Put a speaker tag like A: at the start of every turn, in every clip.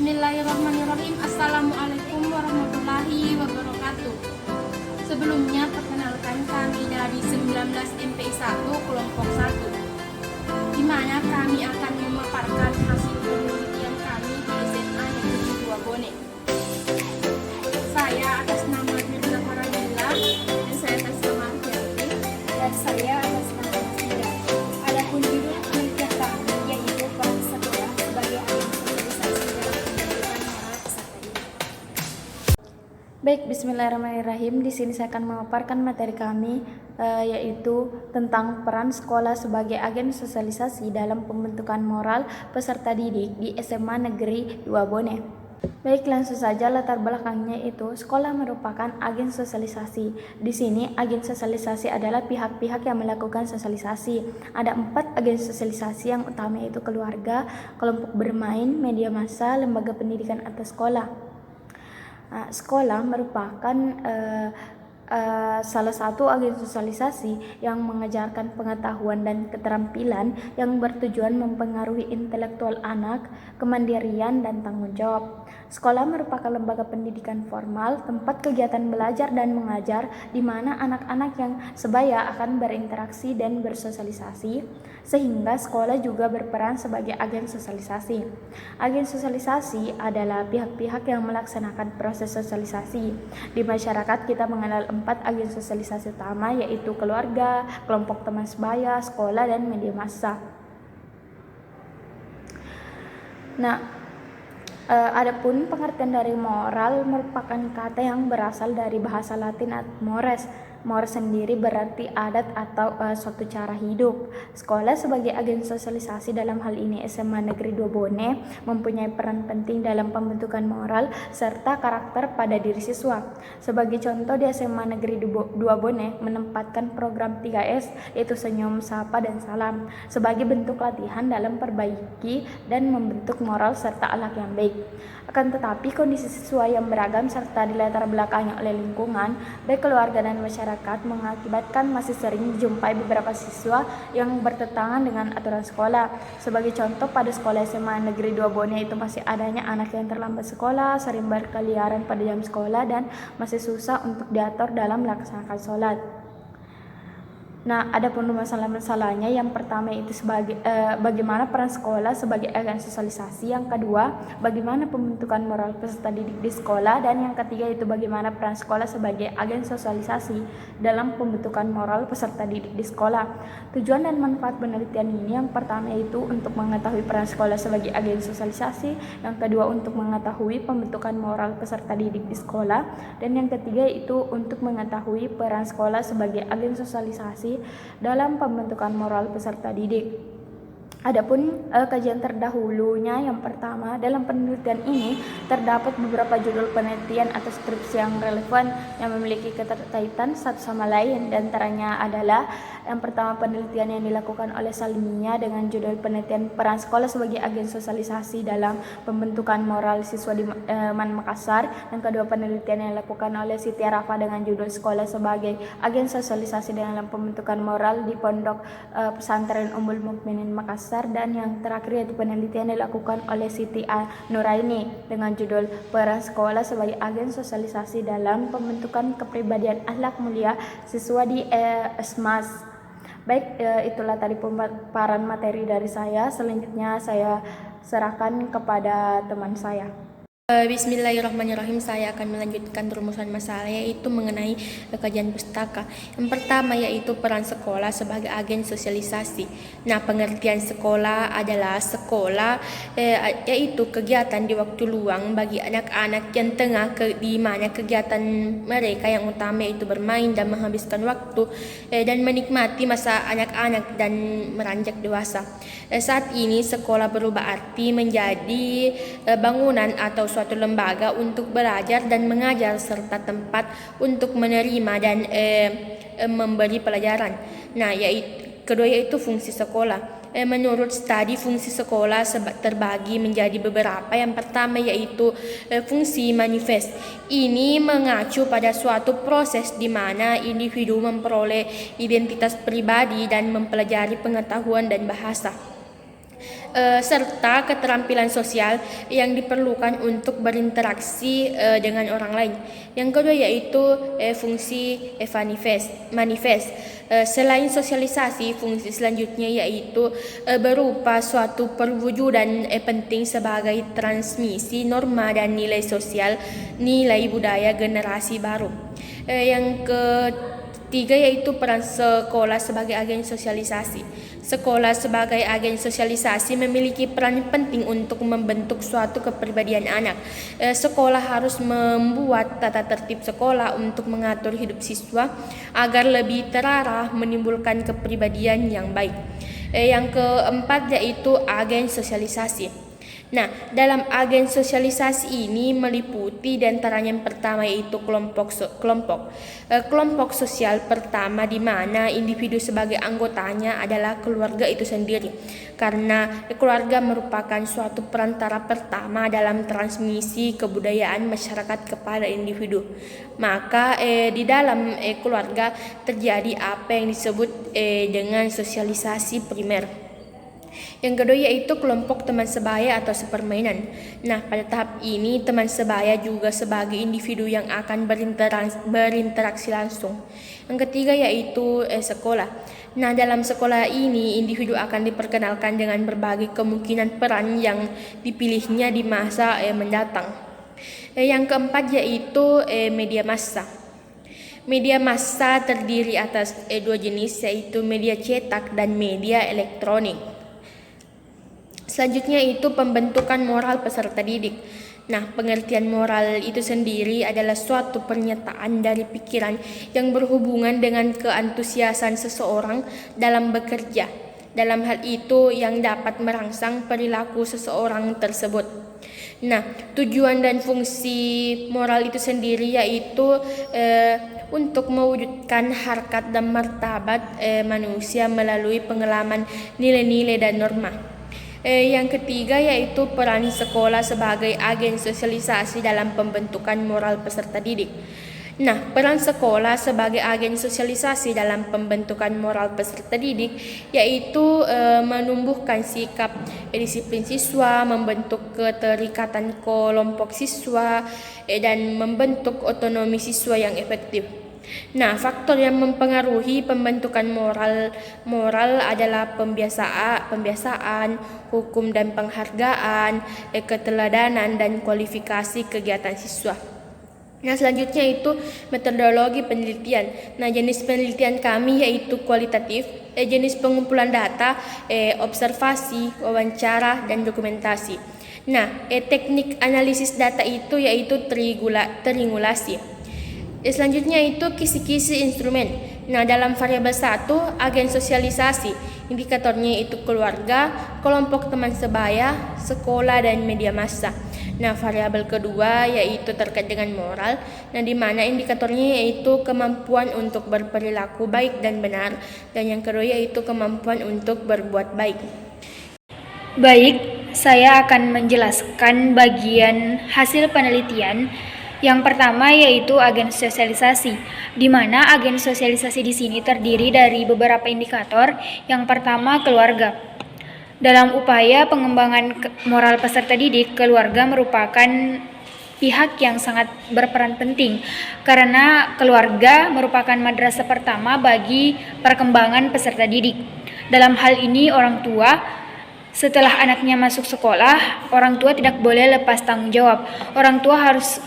A: Bismillahirrahmanirrahim. Assalamualaikum warahmatullahi wabarakatuh. Sebelumnya perkenalkan kami dari 19 MPI 1 kelompok 1, di mana kami akan memaparkan hasil penelitian kami di SMA Negeri 2 Bone. Saya atas nama Mirza Faradilla, dan saya atas nama Arfiati,
B: dan saya atas nama Sida. Adapun judul penelitian kami yaitu peran sekolah sebagai agen sosialisasi dalam pendidikan moral peserta didik.
C: Baik, bismillahirrahmanirrahim. Di sini saya akan memaparkan materi kami yaitu tentang peran sekolah sebagai agen sosialisasi dalam pembentukan moral peserta didik di SMA Negeri 2 Bone. Baik, langsung saja latar belakangnya itu sekolah merupakan agen sosialisasi. Di sini agen sosialisasi adalah pihak-pihak yang melakukan sosialisasi. Ada 4 agen sosialisasi yang utama yaitu keluarga, kelompok bermain, media massa, lembaga pendidikan atau sekolah. Sekolah merupakan salah satu agen sosialisasi yang mengajarkan pengetahuan dan keterampilan yang bertujuan mempengaruhi intelektual anak, kemandirian, dan tanggung jawab. Sekolah merupakan lembaga pendidikan formal, tempat kegiatan belajar dan mengajar di mana anak-anak yang sebaya akan berinteraksi dan bersosialisasi, sehingga sekolah juga berperan sebagai agen sosialisasi. Agen sosialisasi adalah pihak-pihak yang melaksanakan proses sosialisasi. Di masyarakat kita mengenal 4 agen sosialisasi utama yaitu keluarga, kelompok teman sebaya, sekolah, dan media massa. Adapun pengertian dari moral merupakan kata yang berasal dari bahasa Latin mores. Mores sendiri berarti adat atau suatu cara hidup. Sekolah sebagai agen sosialisasi dalam hal ini SMA Negeri 2 Bone mempunyai peran penting dalam pembentukan moral serta karakter pada diri siswa. Sebagai contoh, di SMA Negeri 2 Bone menempatkan program 3S yaitu senyum, sapa, dan salam sebagai bentuk latihan dalam perbaiki dan membentuk moral serta akhlak yang baik. Akan tetapi kondisi siswa yang beragam serta dilatar belakangi oleh lingkungan, baik keluarga dan masyarakat, mengakibatkan masih sering dijumpai beberapa siswa yang bertentangan dengan aturan sekolah. Sebagai contoh, pada sekolah SMA Negeri 2 Bone itu masih adanya anak yang terlambat sekolah, sering berkeliaran pada jam sekolah, dan masih susah untuk diatur dalam melaksanakan sholat. Adapun masalah-masalahnya, yang pertama itu bagaimana peran sekolah sebagai agen sosialisasi, yang kedua bagaimana pembentukan moral peserta didik di sekolah, dan yang ketiga itu bagaimana peran sekolah sebagai agen sosialisasi dalam pembentukan moral peserta didik di sekolah. Tujuan dan manfaat penelitian ini, yang pertama itu untuk mengetahui peran sekolah sebagai agen sosialisasi, yang kedua untuk mengetahui pembentukan moral peserta didik di sekolah, dan yang ketiga itu untuk mengetahui peran sekolah sebagai agen sosialisasi dalam pembentukan moral peserta didik. Adapun kajian terdahulunya, yang pertama, dalam penelitian ini terdapat beberapa judul penelitian atau skripsi yang relevan yang memiliki keterkaitan satu sama lain. Dan antaranya adalah yang pertama, penelitian yang dilakukan oleh Salimia dengan judul penelitian peran sekolah sebagai agen sosialisasi dalam pembentukan moral siswa di MAN Makassar. Yang kedua, penelitian yang dilakukan oleh Siti Arafa dengan judul sekolah sebagai agen sosialisasi dalam pembentukan moral di Pondok Pesantren Ummul Mukminin Makassar. Dan yang terakhir yaitu penelitian dilakukan oleh Siti Nuraini dengan judul peran sekolah sebagai agen sosialisasi dalam pembentukan kepribadian akhlak mulia siswa di ESMAS. Baik, itulah tadi pemaparan materi dari saya. Selanjutnya saya serahkan kepada teman saya.
A: Bismillahirrahmanirrahim. Saya akan melanjutkan rumusan masalah yaitu mengenai kajian pustaka. Yang pertama yaitu peran sekolah sebagai agen sosialisasi. Pengertian sekolah adalah sekolah yaitu kegiatan di waktu luang bagi anak-anak yang tengah di mana kegiatan mereka yang utama yaitu bermain dan menghabiskan waktu dan menikmati masa anak-anak dan meranjak dewasa. Saat ini sekolah berubah arti menjadi bangunan atau suatu lembaga untuk belajar dan mengajar serta tempat untuk menerima dan memberi pelajaran. Kedua yaitu fungsi sekolah. Menurut studi, fungsi sekolah terbagi menjadi beberapa. Yang pertama yaitu fungsi manifest. Ini mengacu pada suatu proses di mana individu memperoleh identitas pribadi dan mempelajari pengetahuan dan bahasa. serta keterampilan sosial yang diperlukan untuk berinteraksi dengan orang lain. Yang kedua yaitu fungsi manifest. Selain sosialisasi, fungsi selanjutnya yaitu berupa suatu perwujudan penting sebagai transmisi norma dan nilai sosial, nilai budaya generasi baru. Yang ketiga yaitu peran sekolah sebagai agen sosialisasi. Sekolah sebagai agen sosialisasi memiliki peran penting untuk membentuk suatu kepribadian anak. Sekolah harus membuat tata tertib sekolah untuk mengatur hidup siswa agar lebih terarah menimbulkan kepribadian yang baik. Yang keempat yaitu agen sosialisasi. Nah, dalam agen sosialisasi ini meliputi diantaranya yang pertama yaitu kelompok sosial pertama di mana individu sebagai anggotanya adalah keluarga itu sendiri, karena keluarga merupakan suatu perantara pertama dalam transmisi kebudayaan masyarakat kepada individu. Maka di dalam keluarga terjadi apa yang disebut dengan sosialisasi primer. Yang kedua yaitu kelompok teman sebaya atau sepermainan. Nah, pada tahap ini teman sebaya juga sebagai individu yang akan berinteraksi langsung. Yang ketiga yaitu sekolah. Nah, dalam sekolah ini individu akan diperkenalkan dengan berbagai kemungkinan peran yang dipilihnya di masa mendatang. Yang keempat yaitu media massa. Media massa terdiri atas dua jenis yaitu media cetak dan media elektronik. Selanjutnya itu pembentukan moral peserta didik. Nah, pengertian moral itu sendiri adalah suatu pernyataan dari pikiran yang berhubungan dengan keantusiasan seseorang dalam bekerja. Dalam hal itu yang dapat merangsang perilaku seseorang tersebut. Nah, tujuan dan fungsi moral itu sendiri yaitu untuk mewujudkan harkat dan martabat manusia melalui pengalaman nilai-nilai dan norma. Yang ketiga yaitu peran sekolah sebagai agen sosialisasi dalam pembentukan moral peserta didik. Nah, peran sekolah sebagai agen sosialisasi dalam pembentukan moral peserta didik yaitu menumbuhkan sikap disiplin siswa, membentuk keterikatan kelompok siswa, dan membentuk otonomi siswa yang efektif. Nah, faktor yang mempengaruhi pembentukan moral adalah pembiasaan, hukum dan penghargaan, keteladanan dan kualifikasi kegiatan siswa. Nah, selanjutnya itu metodologi penelitian. Nah, jenis penelitian kami yaitu kualitatif, jenis pengumpulan data, observasi, wawancara dan dokumentasi. Nah, teknik analisis data itu yaitu triangulasi. Selanjutnya itu kisi-kisi instrumen. Nah, dalam variabel 1, agen sosialisasi. Indikatornya itu keluarga, kelompok teman sebaya, sekolah, dan media massa. Nah, variabel kedua yaitu terkait dengan moral. Nah, di mana indikatornya yaitu kemampuan untuk berperilaku baik dan benar. Dan yang kedua yaitu kemampuan untuk berbuat baik.
B: Baik, saya akan menjelaskan bagian hasil penelitian. Yang pertama yaitu agen sosialisasi, di mana agen sosialisasi di sini terdiri dari beberapa indikator. Yang pertama, keluarga. Dalam upaya pengembangan moral peserta didik, keluarga merupakan pihak yang sangat berperan penting karena keluarga merupakan madrasah pertama bagi perkembangan peserta didik. Dalam hal ini orang tua, setelah anaknya masuk sekolah, orang tua tidak boleh lepas tanggung jawab. Orang tua harus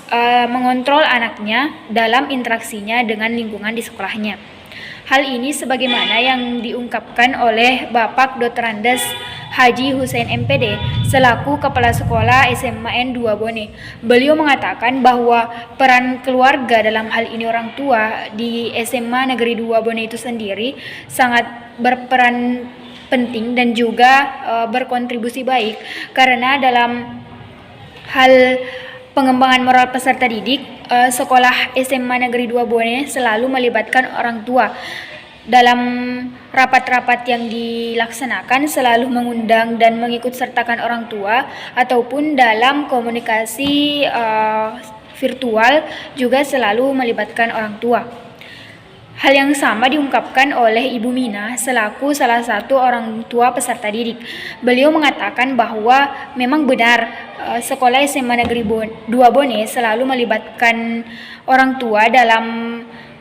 B: mengontrol anaknya dalam interaksinya dengan lingkungan di sekolahnya. Hal ini sebagaimana yang diungkapkan oleh Bapak Dr. Andes Haji Hussein MPD selaku Kepala Sekolah SMA N2 Bone. Beliau mengatakan bahwa peran keluarga dalam hal ini orang tua di SMA Negeri 2 Bone itu sendiri sangat berperan penting dan juga berkontribusi baik karena dalam hal pengembangan moral peserta didik, sekolah SMA Negeri 2 Bone selalu melibatkan orang tua. Dalam rapat-rapat yang dilaksanakan selalu mengundang dan mengikut sertakan orang tua ataupun dalam komunikasi virtual juga selalu melibatkan orang tua. Hal yang sama diungkapkan oleh Ibu Mina selaku salah satu orang tua peserta didik. Beliau mengatakan bahwa memang benar sekolah SMA Negeri 2 Bone selalu melibatkan orang tua dalam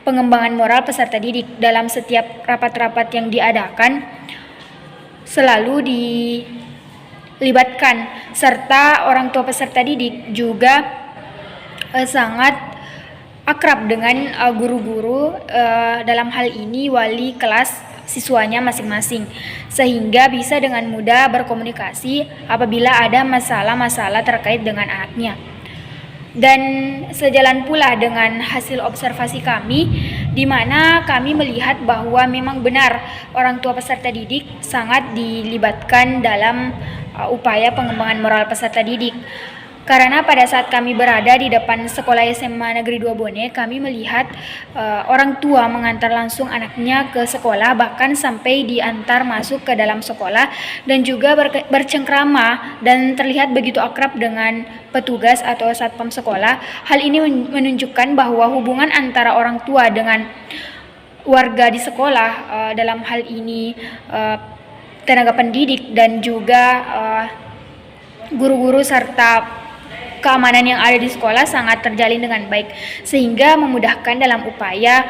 B: pengembangan moral peserta didik. Dalam setiap rapat-rapat yang diadakan selalu dilibatkan, serta orang tua peserta didik juga sangat akrab dengan guru-guru, dalam hal ini wali kelas siswanya masing-masing, sehingga bisa dengan mudah berkomunikasi apabila ada masalah-masalah terkait dengan anaknya. Dan sejalan pula dengan hasil observasi kami, di mana kami melihat bahwa memang benar orang tua peserta didik sangat dilibatkan dalam upaya pengembangan moral peserta didik. Karena pada saat kami berada di depan sekolah SMA Negeri 2 Bone, kami melihat orang tua mengantar langsung anaknya ke sekolah, bahkan sampai diantar masuk ke dalam sekolah, dan juga bercengkrama dan terlihat begitu akrab dengan petugas atau satpam sekolah. Hal ini menunjukkan bahwa hubungan antara orang tua dengan warga di sekolah, dalam hal ini tenaga pendidik dan juga guru-guru serta keamanan yang ada di sekolah sangat terjalin dengan baik, sehingga memudahkan dalam upaya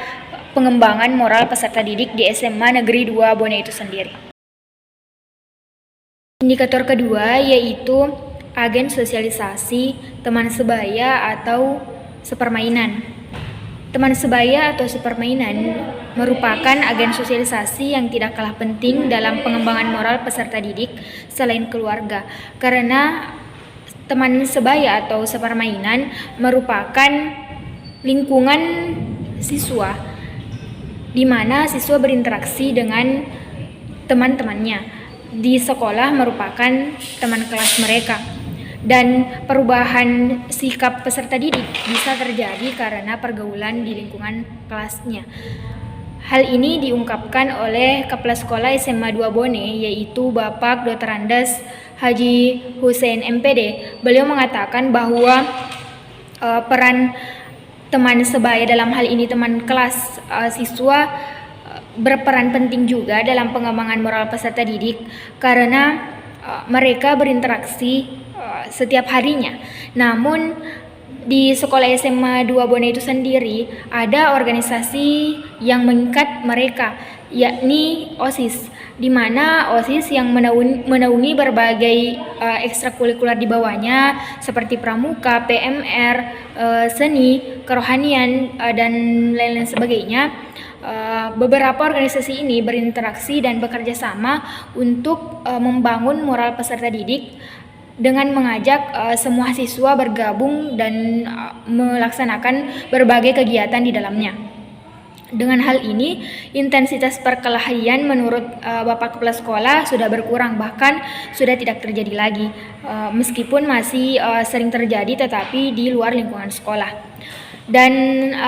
B: pengembangan moral peserta didik di SMA Negeri 2 Bone itu sendiri. Indikator kedua yaitu agen sosialisasi teman sebaya atau sepermainan. Teman sebaya atau sepermainan merupakan agen sosialisasi yang tidak kalah penting dalam pengembangan moral peserta didik selain keluarga, karena teman sebaya atau sepermainan merupakan lingkungan siswa di mana siswa berinteraksi dengan teman-temannya. Di sekolah merupakan teman kelas mereka. Dan perubahan sikap peserta didik bisa terjadi karena pergaulan di lingkungan kelasnya. Hal ini diungkapkan oleh Kepala Sekolah SMA 2 Bone, yaitu Bapak Dr. Andes Haji Hussein MPD. Beliau mengatakan bahwa peran teman sebaya, dalam hal ini teman kelas siswa, berperan penting juga dalam pengembangan moral peserta didik karena mereka berinteraksi setiap harinya. Namun di sekolah SMA 2 Bone itu sendiri ada organisasi yang mengikat mereka, yakni OSIS, di mana OSIS yang menaungi berbagai ekstrakurikuler di bawahnya seperti pramuka, PMR, seni, kerohanian, dan lain-lain sebagainya. Beberapa organisasi ini berinteraksi dan bekerja sama untuk membangun moral peserta didik dengan mengajak semua siswa bergabung dan melaksanakan berbagai kegiatan di dalamnya. Dengan hal ini, intensitas perkelahian menurut Bapak Kepala Sekolah sudah berkurang, bahkan sudah tidak terjadi lagi, meskipun masih sering terjadi tetapi di luar lingkungan sekolah. Dan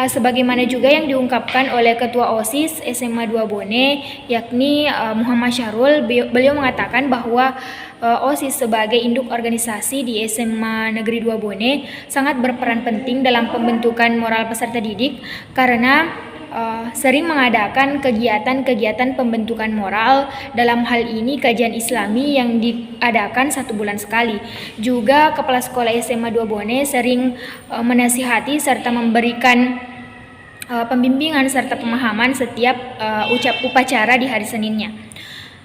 B: sebagaimana juga yang diungkapkan oleh Ketua OSIS SMA 2 Bone, yakni Muhammad Syahrul, beliau mengatakan bahwa OSIS sebagai induk organisasi di SMA Negeri 2 Bone sangat berperan penting dalam pembentukan moral peserta didik karena sering mengadakan kegiatan-kegiatan pembentukan moral, dalam hal ini kajian Islami yang diadakan 1 bulan sekali. Juga Kepala Sekolah SMA 2 Bone sering menasihati serta memberikan pembimbingan serta pemahaman setiap upacara di hari Seninnya.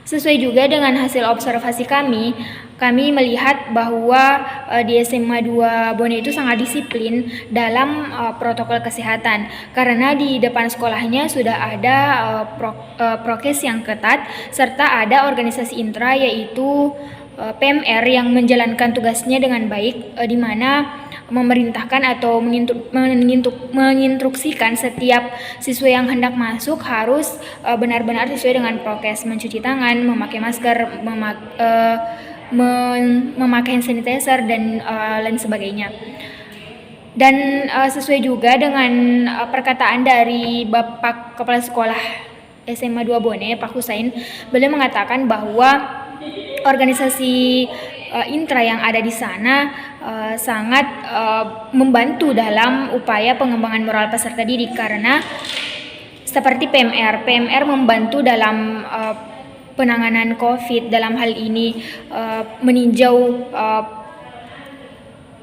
B: Sesuai juga dengan hasil observasi kami melihat bahwa di SMA 2 Bone itu sangat disiplin dalam protokol kesehatan karena di depan sekolahnya sudah ada prokes yang ketat serta ada organisasi intra yaitu PMR yang menjalankan tugasnya dengan baik, di mana memerintahkan atau menginstruksikan setiap siswa yang hendak masuk harus benar-benar sesuai dengan prokes, mencuci tangan, memakai masker, memakai hand sanitizer dan lain sebagainya. Dan sesuai juga dengan perkataan dari Bapak Kepala Sekolah SMA 2 Bone, Pak Husain, beliau mengatakan bahwa organisasi intra yang ada di sana sangat membantu dalam upaya pengembangan moral peserta didik karena seperti PMR. PMR membantu dalam penanganan COVID, dalam hal ini meninjau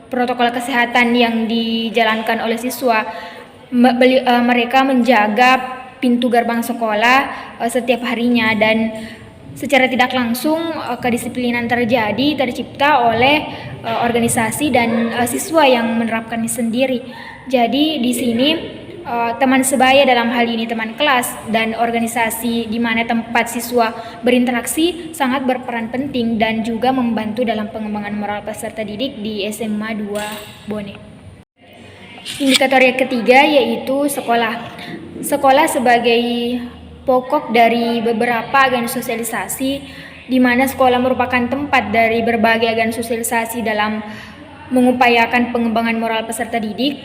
B: protokol kesehatan yang dijalankan oleh siswa. Mereka menjaga pintu gerbang sekolah setiap harinya, dan secara tidak langsung kedisiplinan tercipta oleh organisasi dan siswa yang menerapkannya sendiri. Jadi di sini teman sebaya, dalam hal ini teman kelas, dan organisasi di mana tempat siswa berinteraksi sangat berperan penting dan juga membantu dalam pengembangan moral peserta didik di SMA 2 Bone. Indikator yang ketiga yaitu sekolah. Sekolah sebagai pokok dari beberapa agen sosialisasi, di mana sekolah merupakan tempat dari berbagai agen sosialisasi dalam mengupayakan pengembangan moral peserta didik,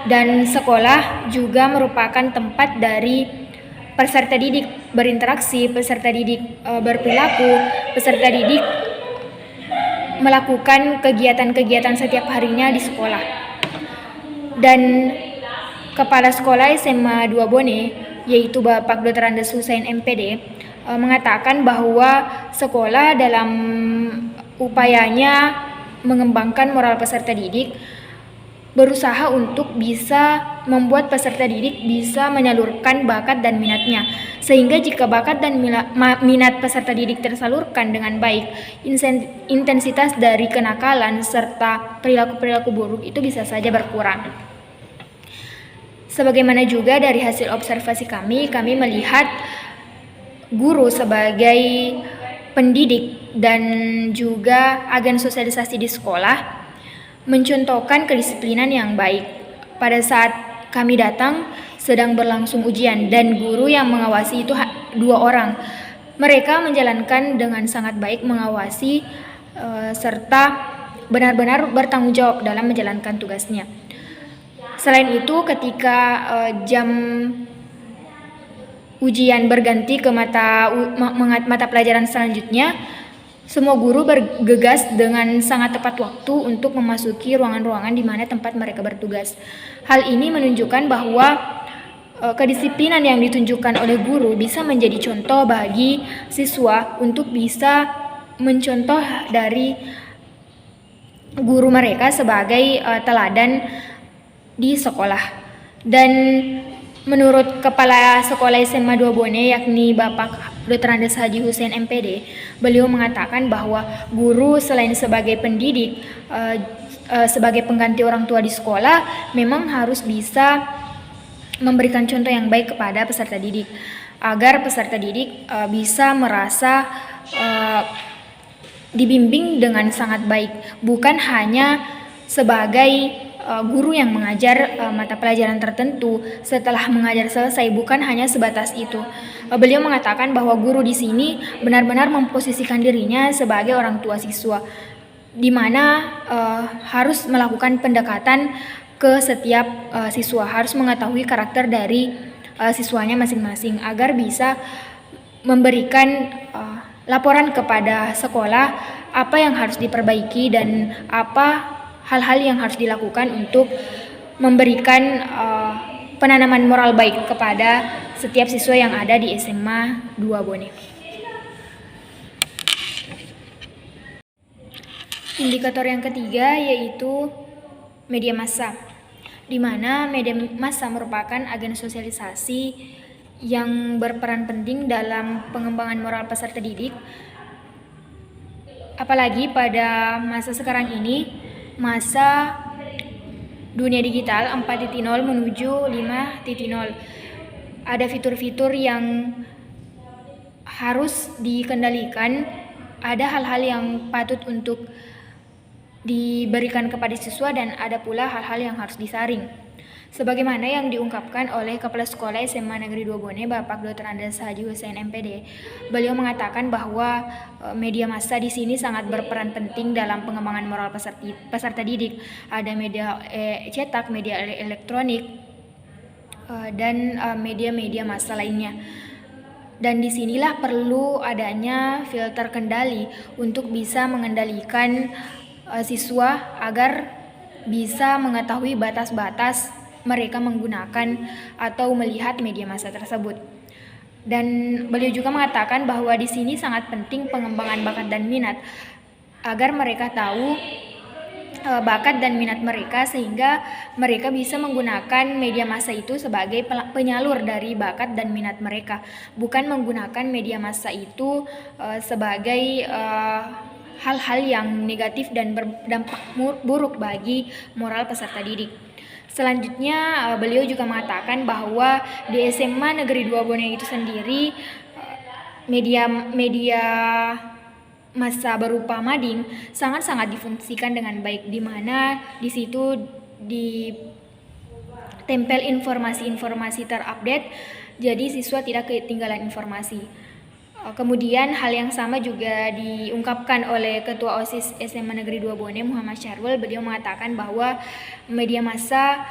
B: dan sekolah juga merupakan tempat dari peserta didik berinteraksi, peserta didik berperilaku, peserta didik melakukan kegiatan-kegiatan setiap harinya di sekolah. Dan Kepala Sekolah SMA 2 Bone, yaitu Bapak Dr. Andes Hussein MPD, mengatakan bahwa sekolah dalam upayanya mengembangkan moral peserta didik berusaha untuk bisa membuat peserta didik bisa menyalurkan bakat dan minatnya, sehingga jika bakat dan minat peserta didik tersalurkan dengan baik, intensitas dari kenakalan serta perilaku-perilaku buruk itu bisa saja berkurang. Sebagaimana juga dari hasil observasi kami melihat guru sebagai pendidik dan juga agen sosialisasi di sekolah mencontohkan kedisiplinan yang baik. Pada saat kami datang sedang berlangsung ujian dan guru yang mengawasi itu 2 orang. Mereka menjalankan dengan sangat baik, mengawasi serta benar-benar bertanggung jawab dalam menjalankan tugasnya. Selain itu, ketika jam ujian berganti ke mata pelajaran selanjutnya, semua guru bergegas dengan sangat tepat waktu untuk memasuki ruangan-ruangan di mana tempat mereka bertugas. Hal ini menunjukkan bahwa kedisiplinan yang ditunjukkan oleh guru bisa menjadi contoh bagi siswa untuk bisa mencontoh dari guru mereka sebagai teladan di sekolah. Dan menurut Kepala Sekolah SMA 2 Bone, yakni Bapak Dr. Andes Haji Hussein MPD, beliau mengatakan bahwa guru selain sebagai pendidik, sebagai pengganti orang tua di sekolah, memang harus bisa memberikan contoh yang baik kepada peserta didik, agar peserta didik bisa merasa dibimbing dengan sangat baik, bukan hanya sebagai guru yang mengajar mata pelajaran tertentu. Setelah mengajar selesai, bukan hanya sebatas itu. Beliau mengatakan bahwa guru di sini benar-benar memposisikan dirinya sebagai orang tua siswa, di mana harus melakukan pendekatan ke setiap siswa, harus mengetahui karakter dari siswanya masing-masing agar bisa memberikan laporan kepada sekolah apa yang harus diperbaiki dan apa hal-hal yang harus dilakukan untuk memberikan penanaman moral baik kepada setiap siswa yang ada di SMA 2 Bone. Indikator yang ketiga yaitu media massa, di mana media massa merupakan agen sosialisasi yang berperan penting dalam pengembangan moral peserta didik. Apalagi pada masa sekarang ini, masa dunia digital 4.0 menuju 5.0. Ada fitur-fitur yang harus dikendalikan, ada hal-hal yang patut untuk diberikan kepada siswa, dan ada pula hal-hal yang harus disaring. Sebagaimana yang diungkapkan oleh Kepala Sekolah SMA Negeri 2 Bone, Bapak Dr. Andes Haji Hussein MPD, beliau mengatakan bahwa media massa di sini sangat berperan penting dalam pengembangan moral peserta didik. Ada media cetak, media elektronik, dan media-media massa lainnya. Dan disinilah perlu adanya filter kendali untuk bisa mengendalikan siswa agar bisa mengetahui batas-batas mereka menggunakan atau melihat media massa tersebut. Dan beliau juga mengatakan bahwa di sini sangat penting pengembangan bakat dan minat agar mereka tahu bakat dan minat mereka, sehingga mereka bisa menggunakan media massa itu sebagai penyalur dari bakat dan minat mereka, bukan menggunakan media massa itu sebagai hal-hal yang negatif dan berdampak buruk bagi moral peserta didik. Selanjutnya beliau juga mengatakan bahwa di SMA Negeri 2 Bone itu sendiri media massa berupa mading sangat-sangat difungsikan dengan baik, di mana di situ ditempel informasi-informasi terupdate, jadi siswa tidak ketinggalan informasi. Kemudian hal yang sama juga diungkapkan oleh Ketua OSIS SMA Negeri 2 Bone, Muhammad Syarul. Beliau mengatakan bahwa media massa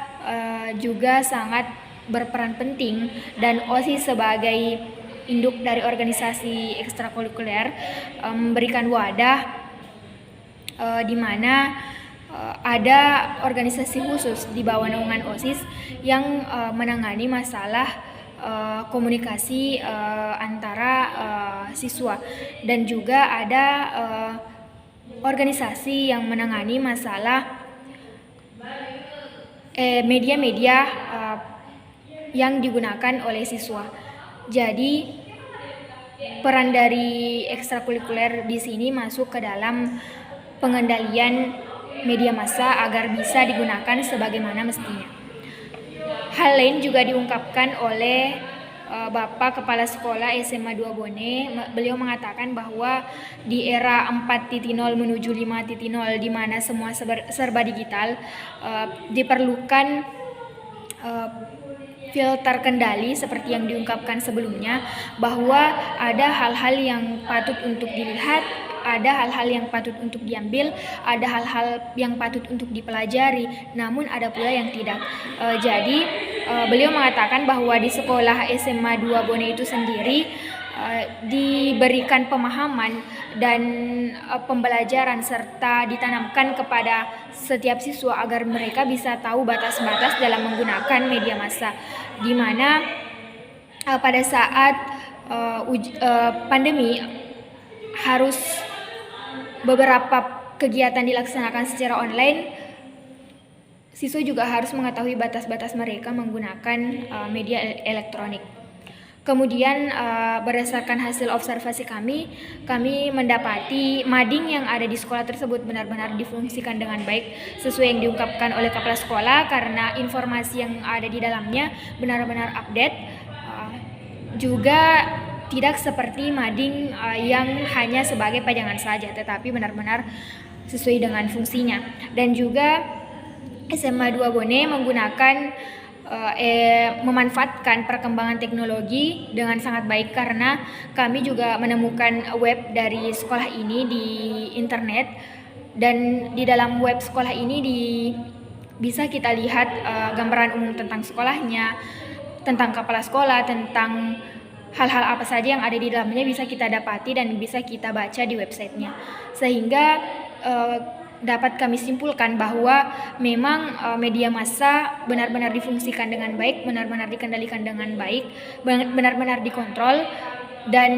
B: juga sangat berperan penting, dan OSIS sebagai induk dari organisasi ekstrakurikuler memberikan wadah di mana ada organisasi khusus di bawah naungan OSIS yang menangani masalah komunikasi antara siswa, dan juga ada organisasi yang menangani masalah media-media yang digunakan oleh siswa. Jadi peran dari ekstrakurikuler di sini masuk ke dalam pengendalian media massa agar bisa digunakan sebagaimana mestinya. Hal lain juga diungkapkan oleh Bapak Kepala Sekolah SMA 2 Bone. Beliau mengatakan bahwa di era 4.0 menuju 5.0 di mana semua serba digital, diperlukan filter kendali seperti yang diungkapkan sebelumnya, bahwa ada hal-hal yang patut untuk dilihat, ada hal-hal yang patut untuk diambil, ada hal-hal yang patut untuk dipelajari, namun ada pula yang tidak. Jadi beliau mengatakan bahwa di sekolah SMA 2 Bone itu sendiri diberikan pemahaman dan pembelajaran serta ditanamkan kepada setiap siswa agar mereka bisa tahu batas-batas dalam menggunakan media massa, di mana pada saat pandemi harus beberapa kegiatan dilaksanakan secara online, siswa juga harus mengetahui batas-batas mereka menggunakan media elektronik. Kemudian berdasarkan hasil observasi kami mendapati mading yang ada di sekolah tersebut benar-benar difungsikan dengan baik sesuai yang diungkapkan oleh kepala sekolah, karena informasi yang ada di dalamnya benar-benar update. Juga tidak seperti mading yang hanya sebagai pajangan saja, tetapi benar-benar sesuai dengan fungsinya. Dan juga SMA 2 Bone menggunakan memanfaatkan perkembangan teknologi dengan sangat baik, karena kami juga menemukan web dari sekolah ini di internet, dan di dalam web sekolah ini bisa kita lihat gambaran umum tentang sekolahnya, tentang kepala sekolah, tentang hal-hal apa saja yang ada di dalamnya bisa kita dapati dan bisa kita baca di websitenya, sehingga dapat kami simpulkan bahwa memang media massa benar-benar difungsikan dengan baik, benar-benar dikendalikan dengan baik, benar-benar dikontrol, dan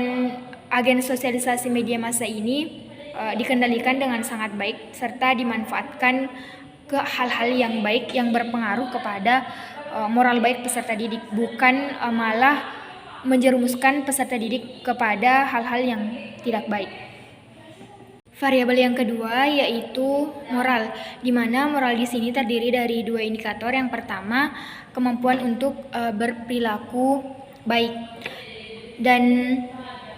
B: agen sosialisasi media massa ini dikendalikan dengan sangat baik serta dimanfaatkan ke hal-hal yang baik yang berpengaruh kepada moral baik peserta didik, bukan malah menjerumuskan peserta didik kepada hal-hal yang tidak baik. Variabel yang kedua yaitu moral, di mana moral di sini terdiri dari dua indikator. Yang pertama, kemampuan untuk berperilaku baik, dan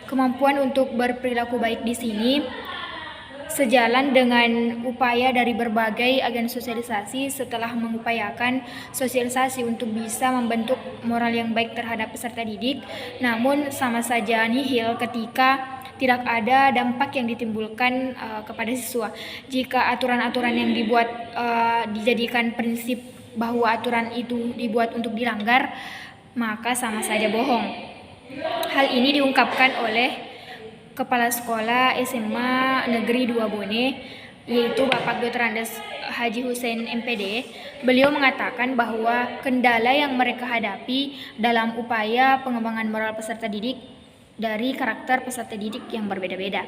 B: kemampuan untuk berperilaku baik di sini sejalan dengan upaya dari berbagai agen sosialisasi setelah mengupayakan sosialisasi untuk bisa membentuk moral yang baik terhadap peserta didik, namun sama saja nihil ketika tidak ada dampak yang ditimbulkan kepada siswa. Jika aturan-aturan yang dibuat dijadikan prinsip bahwa aturan itu dibuat untuk dilanggar, maka sama saja bohong. Hal ini diungkapkan oleh Kepala Sekolah SMA Negeri 2 Bone yaitu Bapak Dr. Andes Haji Hussein MPD. Beliau mengatakan bahwa kendala yang mereka hadapi dalam upaya pengembangan moral peserta didik dari karakter peserta didik yang berbeda-beda.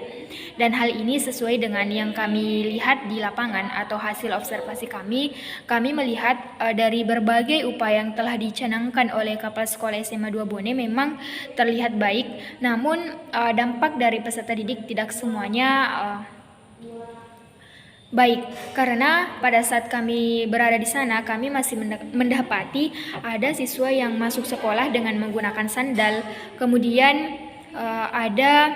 B: Dan hal ini sesuai dengan yang kami lihat di lapangan atau hasil observasi kami melihat dari berbagai upaya yang telah dicanangkan oleh Kepala Sekolah SMA 2 Bone memang terlihat baik, namun dampak dari peserta didik tidak semuanya baik, karena pada saat kami berada di sana kami masih mendapati ada siswa yang masuk sekolah dengan menggunakan sandal, kemudian ada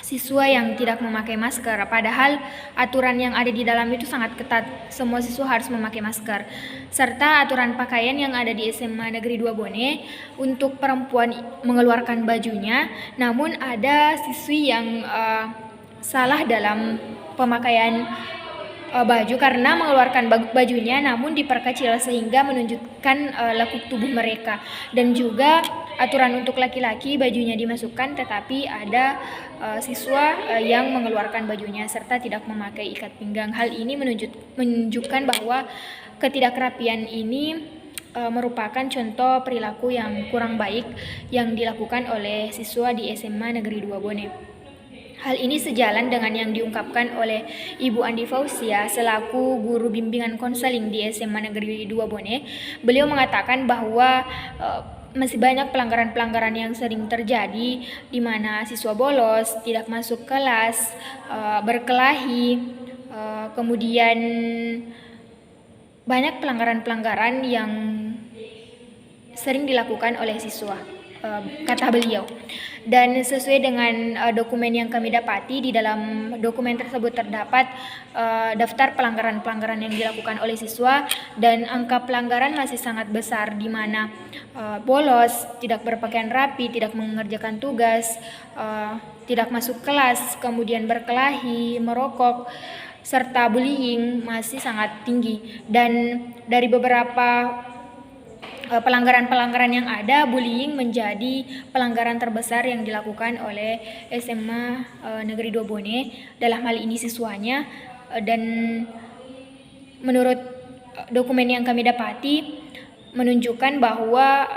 B: siswa yang tidak memakai masker, padahal aturan yang ada di dalam itu sangat ketat, semua siswa harus memakai masker. Serta aturan pakaian yang ada di SMA Negeri 2 Bone, untuk perempuan mengeluarkan bajunya, namun ada siswi yang salah dalam pemakaian baju karena mengeluarkan bajunya namun diperkecil sehingga menunjukkan lekuk tubuh mereka. Dan juga aturan untuk laki-laki bajunya dimasukkan tetapi ada siswa yang mengeluarkan bajunya serta tidak memakai ikat pinggang. Hal ini menunjukkan bahwa ketidakrapian ini merupakan contoh perilaku yang kurang baik yang dilakukan oleh siswa di SMA Negeri 2 Bone. Hal ini sejalan dengan yang diungkapkan oleh Ibu Andi Fausia selaku guru bimbingan konseling di SMA Negeri 2 Bone. Beliau mengatakan bahwa masih banyak pelanggaran-pelanggaran yang sering terjadi di mana siswa bolos, tidak masuk kelas, berkelahi, kemudian banyak pelanggaran-pelanggaran yang sering dilakukan oleh siswa, kata beliau. Dan sesuai dengan dokumen yang kami dapati, di dalam dokumen tersebut terdapat daftar pelanggaran-pelanggaran yang dilakukan oleh siswa, dan angka pelanggaran masih sangat besar di mana bolos, tidak berpakaian rapi, tidak mengerjakan tugas, tidak masuk kelas, kemudian berkelahi, merokok, serta bullying masih sangat tinggi. Dan dari beberapa pelanggaran-pelanggaran yang ada, bullying menjadi pelanggaran terbesar yang dilakukan oleh SMA Negeri 2 Bone, dalam hal ini siswanya. Dan menurut dokumen yang kami dapati menunjukkan bahwa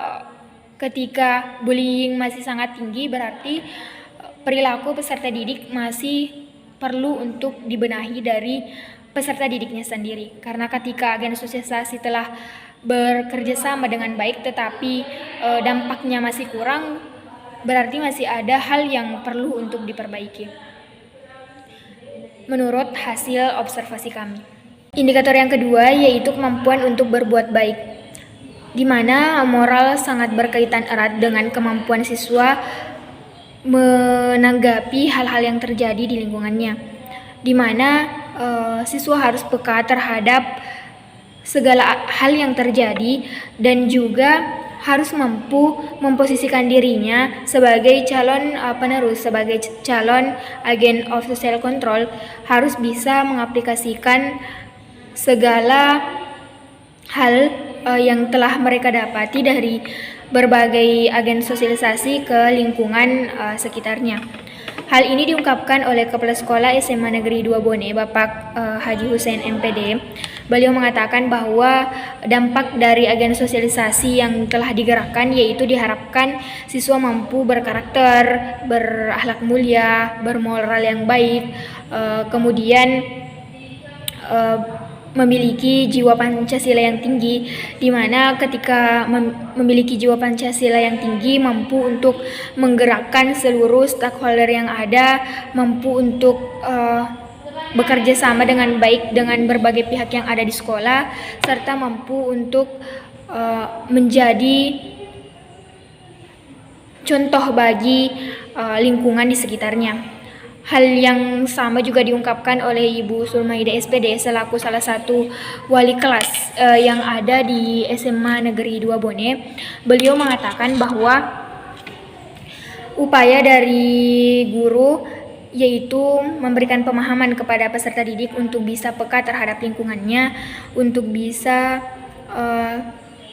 B: ketika bullying masih sangat tinggi, berarti perilaku peserta didik masih perlu untuk dibenahi dari peserta didiknya sendiri. Karena ketika agen sosialisasi telah bekerja sama dengan baik tetapi dampaknya masih kurang, berarti masih ada hal yang perlu untuk diperbaiki menurut hasil observasi kami. Indikator yang kedua yaitu kemampuan untuk berbuat baik, di mana moral sangat berkaitan erat dengan kemampuan siswa menanggapi hal-hal yang terjadi di lingkungannya, di mana siswa harus peka terhadap segala hal yang terjadi dan juga harus mampu memposisikan dirinya sebagai calon penerus, sebagai calon agen of social control, harus bisa mengaplikasikan segala hal yang telah mereka dapati dari berbagai agen sosialisasi ke lingkungan sekitarnya. Hal ini diungkapkan oleh Kepala Sekolah SMA Negeri 2 Bone, Bapak Haji Hussein MPD. Beliau mengatakan bahwa dampak dari agen sosialisasi yang telah digerakkan yaitu diharapkan siswa mampu berkarakter, berakhlak mulia, bermoral yang baik, kemudian memiliki jiwa Pancasila yang tinggi, di mana ketika memiliki jiwa Pancasila yang tinggi mampu untuk menggerakkan seluruh stakeholder yang ada, mampu untuk bekerja sama dengan baik dengan berbagai pihak yang ada di sekolah, serta mampu untuk menjadi contoh bagi lingkungan di sekitarnya. Hal yang sama juga diungkapkan oleh Ibu Sulmaida SPD selaku salah satu wali kelas yang ada di SMA Negeri 2 Bone. Beliau mengatakan bahwa upaya dari guru yaitu memberikan pemahaman kepada peserta didik untuk bisa peka terhadap lingkungannya, untuk bisa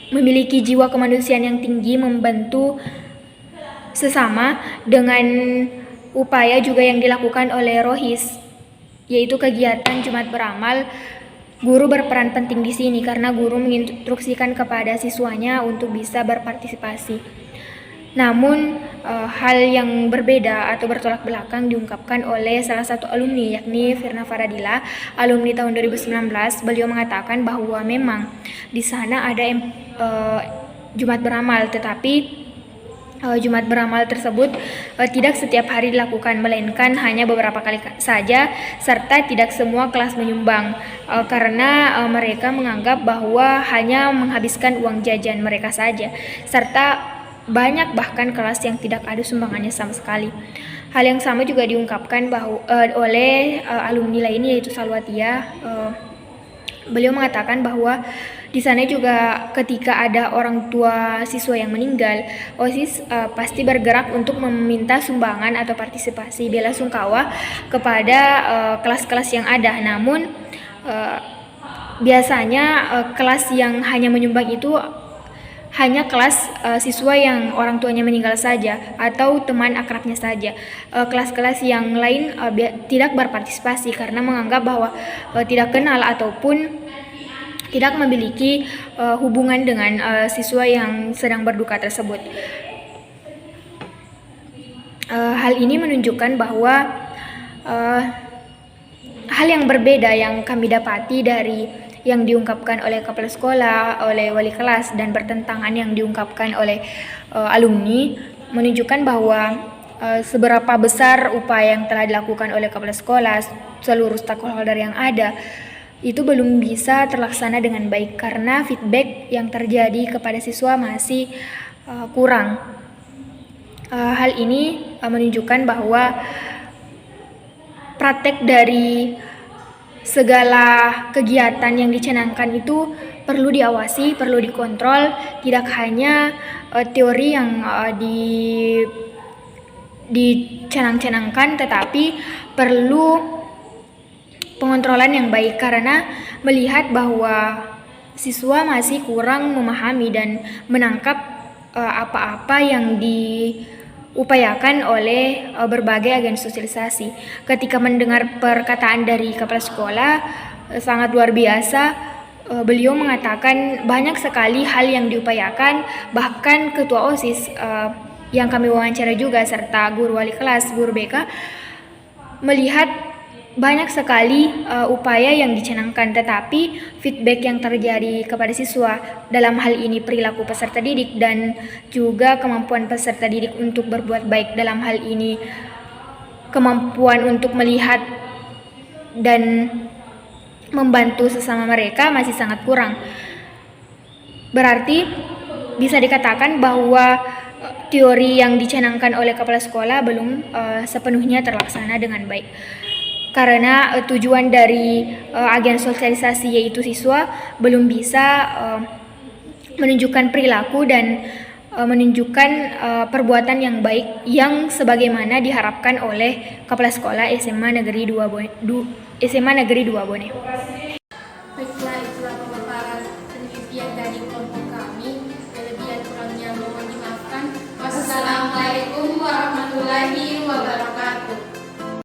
B: memiliki jiwa kemanusiaan yang tinggi, membantu sesama, dengan upaya juga yang dilakukan oleh Rohis yaitu kegiatan Jumat Beramal. Guru berperan penting di sini karena guru menginstruksikan kepada siswanya untuk bisa berpartisipasi. Namun hal yang berbeda atau bertolak belakang diungkapkan oleh salah satu alumni, yakni Firna Faradila, alumni tahun 2019. Beliau mengatakan bahwa memang di sana ada Jumat Beramal, tetapi Jumat Beramal tersebut tidak setiap hari dilakukan, melainkan hanya beberapa kali saja, serta tidak semua kelas menyumbang karena mereka menganggap bahwa hanya menghabiskan uang jajan mereka saja, serta banyak bahkan kelas yang tidak ada sumbangannya sama sekali. Hal yang sama juga diungkapkan oleh alumni lainnya, yaitu Salwatia. Beliau mengatakan bahwa di sana juga ketika ada orang tua siswa yang meninggal, OSIS pasti bergerak untuk meminta sumbangan atau partisipasi bela sungkawa kepada kelas-kelas yang ada. Namun biasanya kelas yang hanya menyumbang itu hanya kelas siswa yang orang tuanya meninggal saja atau teman akrabnya saja. Kelas-kelas yang lain tidak berpartisipasi karena menganggap bahwa tidak kenal ataupun tidak memiliki hubungan dengan siswa yang sedang berduka tersebut. Hal ini menunjukkan bahwa hal yang berbeda yang kami dapati dari yang diungkapkan oleh kepala sekolah, oleh wali kelas, dan bertentangan yang diungkapkan oleh alumni menunjukkan bahwa seberapa besar upaya yang telah dilakukan oleh kepala sekolah, seluruh stakeholder yang ada, itu belum bisa terlaksana dengan baik karena feedback yang terjadi kepada siswa masih kurang. Hal ini menunjukkan bahwa praktek dari segala kegiatan yang dicanangkan itu perlu diawasi, perlu dikontrol, tidak hanya teori yang dicanang-canangkan, tetapi perlu pengontrolan yang baik karena melihat bahwa siswa masih kurang memahami dan menangkap apa-apa yang diupayakan oleh berbagai agen sosialisasi. Ketika mendengar perkataan dari kepala sekolah sangat luar biasa, beliau mengatakan banyak sekali hal yang diupayakan, bahkan ketua OSIS yang kami wawancara juga serta guru wali kelas, guru BK melihat banyak sekali upaya yang dicanangkan, tetapi feedback yang terjadi kepada siswa dalam hal ini perilaku peserta didik dan juga kemampuan peserta didik untuk berbuat baik dalam hal ini, kemampuan untuk melihat dan membantu sesama mereka masih sangat kurang. Berarti bisa dikatakan bahwa teori yang dicanangkan oleh kepala sekolah belum sepenuhnya terlaksana dengan baik. Karena tujuan dari agen sosialisasi yaitu siswa belum bisa menunjukkan perilaku dan menunjukkan perbuatan yang baik yang sebagaimana diharapkan oleh kepala sekolah SMA Negeri 2 Bone.